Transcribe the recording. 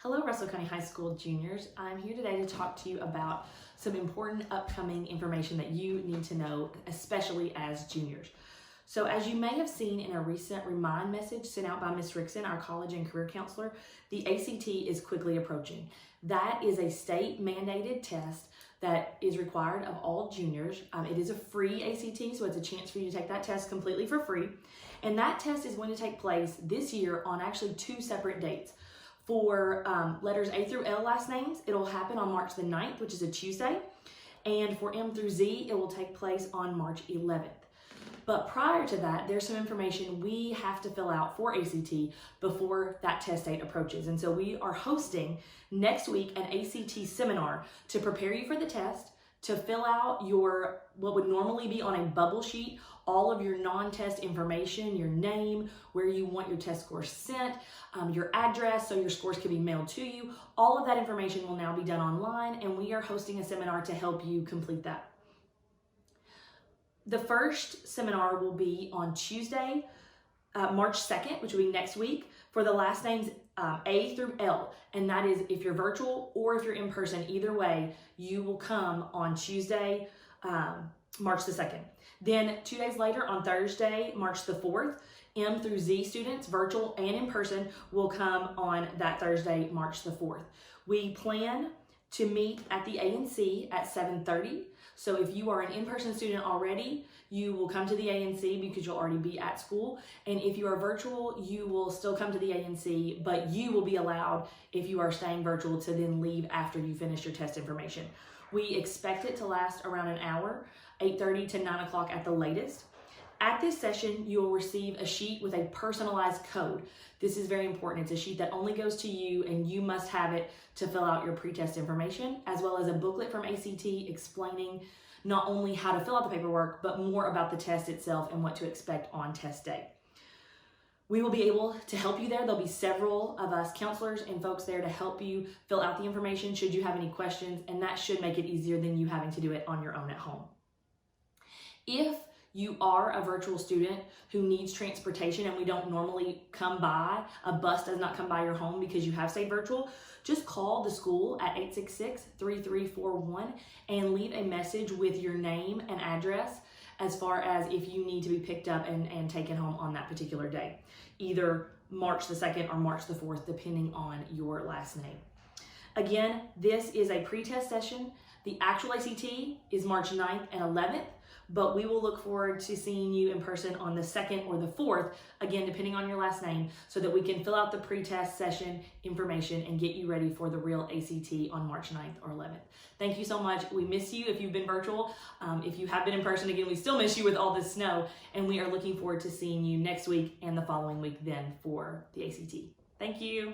Hello, Russell County High School juniors. I'm here today to talk to you about some important upcoming information that you need to know, especially as juniors. So as you may have seen in a recent remind message sent out by Ms. Rickson, our college and career counselor, the ACT is quickly approaching. That is a state mandated test that is required of all juniors. It is a free ACT, so it's a chance for you to take that test completely for free. And that test is going to take place this year on actually two separate dates. For letters A through L last names, it'll happen on March the 9th, which is a Tuesday. And for M through Z, it will take place on March 11th. But prior to that, there's some information we have to fill out for ACT before that test date approaches. And so we are hosting next week an ACT seminar to prepare you for the test, to fill out your, what would normally be on a bubble sheet, all of your non-test information, your name, where you want your test scores sent, your address so your scores can be mailed to you. All of that information will now be done online, and we are hosting a seminar to help you complete that. The first seminar will be on Tuesday, March 2nd, which will be next week, for the last names A through L. And that is if you're virtual or if you're in person, either way, you will come on Tuesday, March the 2nd. Then 2 days later, on Thursday, March the 4th, M through Z students, virtual and in person, will come on that Thursday, March the 4th. We plan to meet at the ANC at 7:30. So if you are an in-person student already, you will come to the ANC because you'll already be at school. And if you are virtual, you will still come to the ANC, but you will be allowed, if you are staying virtual, to then leave after you finish your test information. We expect it to last around an hour, 8:30 to 9 o'clock at the latest. At this session, you will receive a sheet with a personalized code. This is very important. It's a sheet that only goes to you, and you must have it to fill out your pre-test information, as well as a booklet from ACT explaining not only how to fill out the paperwork, but more about the test itself and what to expect on test day. We will be able to help you there. There'll be several of us counselors and folks there to help you fill out the information should you have any questions, and that should make it easier than you having to do it on your own at home. If you are a virtual student who needs transportation and we don't normally come by, a bus does not come by your home because you have stayed virtual, just call the school at 866-3341 and leave a message with your name and address as far as if you need to be picked up and taken home on that particular day, either March the 2nd or March the 4th, depending on your last name. Again, this is a pre-test session. The actual ACT is March 9th and 11th, but we will look forward to seeing you in person on the 2nd or the 4th, again, depending on your last name, so that we can fill out the pre-test session information and get you ready for the real ACT on March 9th or 11th. Thank you so much. We miss you if you've been virtual. If you have been in person, again, we still miss you with all this snow, and we are looking forward to seeing you next week and the following week then for the ACT. Thank you.